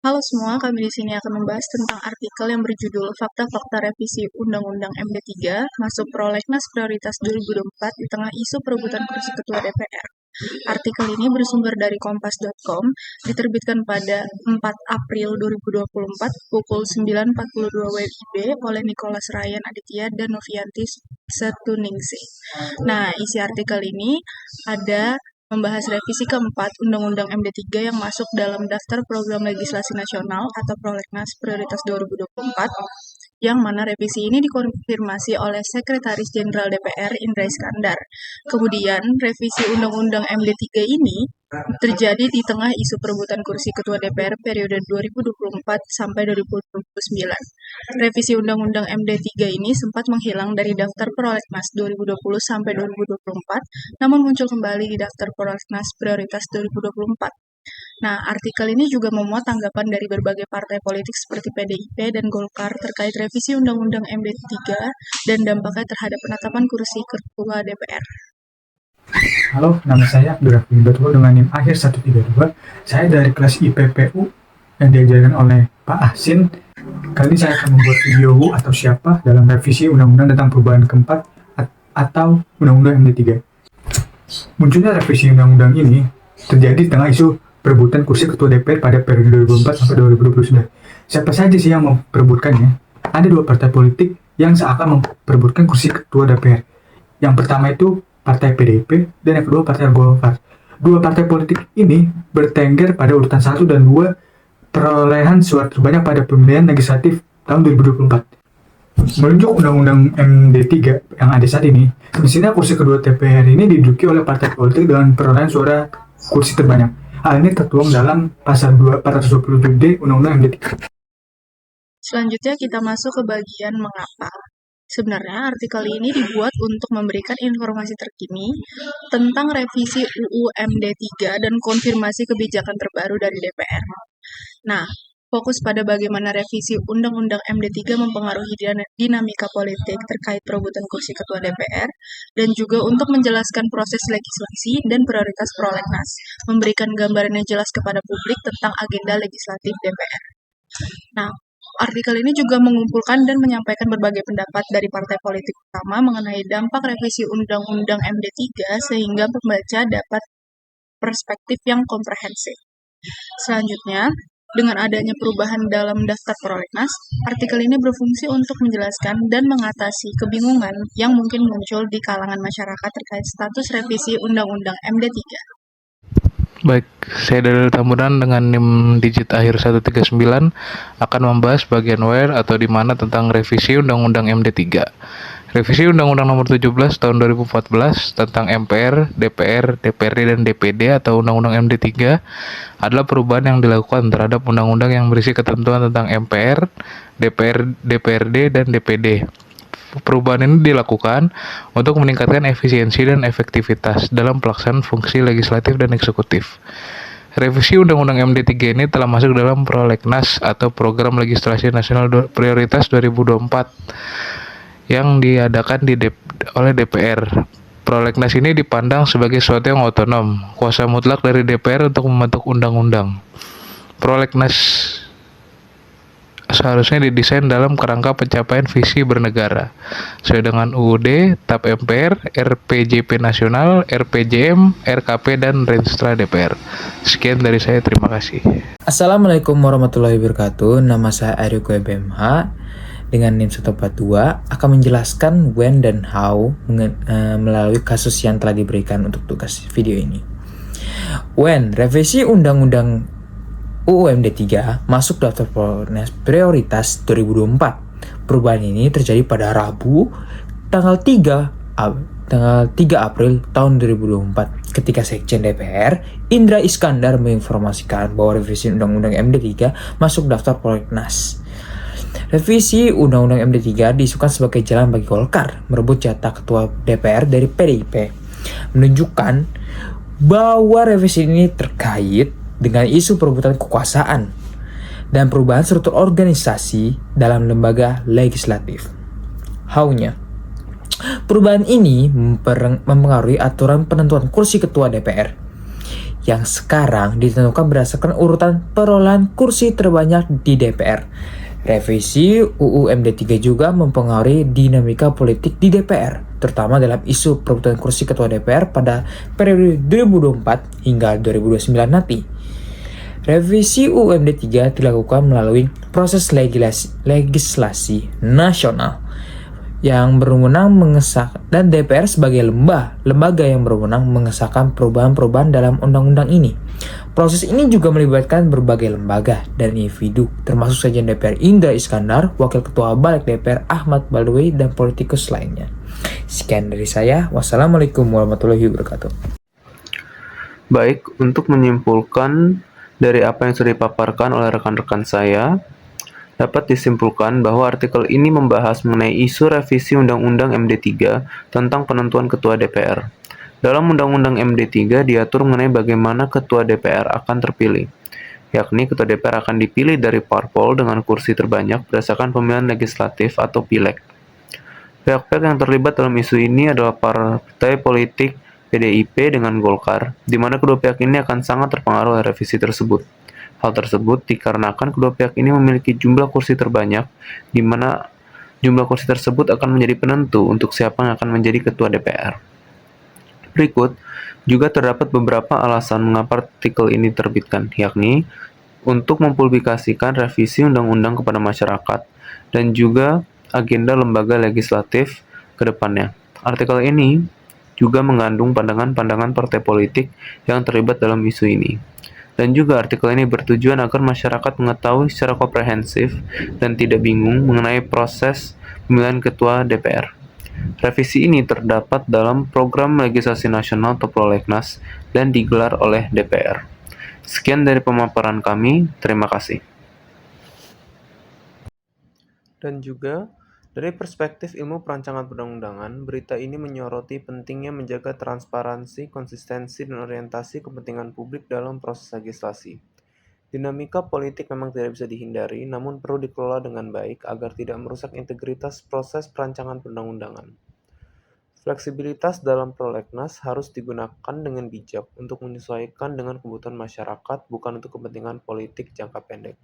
Halo semua, kami di sini akan membahas tentang artikel yang berjudul Fakta-Fakta Revisi Undang-Undang MD3 masuk Prolegnas Prioritas 2024 di tengah isu perebutan kursi Ketua DPR. Artikel ini bersumber dari kompas.com, diterbitkan pada 4 April 2024 pukul 9.42 WIB oleh Nicholas Ryan Aditya dan Novianti Setuningsih. Nah, isi artikel ini ada membahas revisi keempat Undang-Undang MD3 yang masuk dalam daftar program legislasi nasional atau Prolegnas Prioritas 2024, yang mana revisi ini dikonfirmasi oleh Sekretaris Jenderal DPR Indra Iskandar. Kemudian, revisi Undang-Undang MD3 ini terjadi di tengah isu perebutan kursi Ketua DPR periode 2024 sampai 2029. Revisi Undang-Undang MD3 ini sempat menghilang dari daftar Prolegnas 2020 sampai 2024, namun muncul kembali di daftar Prolegnas Prioritas 2024. Nah, artikel ini juga memuat tanggapan dari berbagai partai politik seperti PDIP dan Golkar terkait revisi Undang-Undang MD3 dan dampaknya terhadap penetapan kursi Ketua DPR. Halo, nama saya Abdurrahman Batwa dengan NIM akhir 132. Saya dari kelas IPPU yang diajarkan oleh Pak Ahsin. Kali ini saya akan membuat video atau siapa dalam revisi Undang-Undang tentang perubahan keempat atau Undang-Undang MD3. Munculnya revisi Undang-Undang ini terjadi di tengah isu perebutan kursi Ketua DPR pada periode 2024 sampai 2029. Siapa saja sih yang memperebutkannya? Ada dua partai politik yang seakan memperebutkan kursi Ketua DPR. Yang pertama itu Partai PDIP, dan yang kedua Partai Golkar. Dua partai politik ini bertengger pada urutan 1 dan 2 perolehan suara terbanyak pada pemilihan legislatif tahun 2024. Menunjuk Undang-Undang MD3 yang ada saat ini, semestinya kursi kedua DPR ini diduduki oleh partai politik dengan perolehan suara kursi terbanyak. Hal ini tertuang dalam pasal 427D Undang-Undang MD3. Selanjutnya kita masuk ke bagian mengapa. Sebenarnya artikel ini dibuat untuk memberikan informasi terkini tentang revisi UU MD3 dan konfirmasi kebijakan terbaru dari DPR. Nah, fokus pada bagaimana revisi Undang-Undang MD3 mempengaruhi dinamika politik terkait perebutan kursi Ketua DPR, dan juga untuk menjelaskan proses legislasi dan prioritas prolegnas, memberikan gambaran yang jelas kepada publik tentang agenda legislatif DPR. Nah, artikel ini juga mengumpulkan dan menyampaikan berbagai pendapat dari partai politik utama mengenai dampak revisi Undang-Undang MD3 sehingga pembaca dapat perspektif yang komprehensif. Selanjutnya, dengan adanya perubahan dalam daftar prolegnas, artikel ini berfungsi untuk menjelaskan dan mengatasi kebingungan yang mungkin muncul di kalangan masyarakat terkait status revisi Undang-Undang MD3. Baik, saya Dalil Tambunan dengan NIM digit akhir 139 akan membahas bagian where atau di mana tentang revisi Undang-Undang MD3. Revisi Undang-Undang Nomor 17 Tahun 2014 tentang MPR, DPR, DPRD, dan DPD atau Undang-Undang MD3 adalah perubahan yang dilakukan terhadap undang-undang yang berisi ketentuan tentang MPR, DPR, DPRD, dan DPD. Perubahan ini dilakukan untuk meningkatkan efisiensi dan efektivitas dalam pelaksanaan fungsi legislatif dan eksekutif. Revisi Undang-Undang MD3 ini telah masuk dalam Prolegnas atau Program Legislasi Nasional Prioritas 2024 yang diadakan oleh DPR. Prolegnas ini dipandang sebagai sesuatu yang otonom, kuasa mutlak dari DPR untuk membentuk undang-undang. Prolegnas seharusnya didesain dalam kerangka pencapaian visi bernegara sesuai dengan UUD, TAP MPR, RPJP Nasional, RPJM, RKP, dan Renstra DPR. Sekian dari saya, terima kasih. Assalamualaikum warahmatullahi wabarakatuh. Nama saya Aryo BMH dengan NIM 142 akan menjelaskan when dan how melalui kasus yang telah diberikan untuk tugas video ini. When revisi Undang-Undang UU MD3 masuk daftar prolegnas prioritas 2024. Perubahan ini terjadi pada Rabu tanggal 3 April tahun 2024 ketika Sekjen DPR Indra Iskandar menginformasikan bahwa revisi Undang-Undang MD3 masuk daftar prolegnas. Revisi Undang-Undang MD3 diisukan sebagai jalan bagi Golkar merebut jatah ketua DPR dari PDIP, menunjukkan bahwa revisi ini terkait dengan isu perebutan kekuasaan dan perubahan struktur organisasi dalam lembaga legislatif. How-nya, perubahan ini mempengaruhi aturan penentuan kursi ketua DPR yang sekarang ditentukan berdasarkan urutan perolehan kursi terbanyak di DPR. Revisi UU MD3 juga mempengaruhi dinamika politik di DPR, terutama dalam isu perebutan kursi ketua DPR pada periode 2024 hingga 2029 nanti. Revisi UU MD3 dilakukan melalui proses legislasi nasional yang berwenang mengesahkan dan DPR sebagai lembaga yang berwenang mengesahkan perubahan-perubahan dalam undang-undang ini. Proses ini juga melibatkan berbagai lembaga dan individu, termasuk Sekjen DPR Indra Iskandar, Wakil Ketua Balik DPR Ahmad Badawi, dan politikus lainnya. Sekian dari saya. Wassalamualaikum warahmatullahi wabarakatuh. Baik, untuk menyimpulkan dari apa yang sudah dipaparkan oleh rekan-rekan saya, dapat disimpulkan bahwa artikel ini membahas mengenai isu revisi Undang-Undang MD3 tentang penentuan Ketua DPR. Dalam Undang-Undang MD3 diatur mengenai bagaimana Ketua DPR akan terpilih, yakni Ketua DPR akan dipilih dari parpol dengan kursi terbanyak berdasarkan pemilihan legislatif atau pileg. Pihak-pihak yang terlibat dalam isu ini adalah partai politik PDIP dengan Golkar, di mana kedua pihak ini akan sangat terpengaruh oleh revisi tersebut. Hal tersebut dikarenakan kedua pihak ini memiliki jumlah kursi terbanyak, di mana jumlah kursi tersebut akan menjadi penentu untuk siapa yang akan menjadi ketua DPR. Berikut juga terdapat beberapa alasan mengapa artikel ini diterbitkan, yakni untuk mempublikasikan revisi undang-undang kepada masyarakat dan juga agenda lembaga legislatif ke depannya. Artikel ini juga mengandung pandangan-pandangan partai politik yang terlibat dalam isu ini. Dan juga artikel ini bertujuan agar masyarakat mengetahui secara komprehensif dan tidak bingung mengenai proses pemilihan ketua DPR. Revisi ini terdapat dalam program legislasi nasional atau prolegnas dan digelar oleh DPR. Sekian dari pemaparan kami, terima kasih. Dan juga dari perspektif ilmu perancangan perundang-undangan, berita ini menyoroti pentingnya menjaga transparansi, konsistensi, dan orientasi kepentingan publik dalam proses legislasi. Dinamika politik memang tidak bisa dihindari, namun perlu dikelola dengan baik agar tidak merusak integritas proses perancangan perundang-undangan. Fleksibilitas dalam prolegnas harus digunakan dengan bijak untuk menyesuaikan dengan kebutuhan masyarakat, bukan untuk kepentingan politik jangka pendek.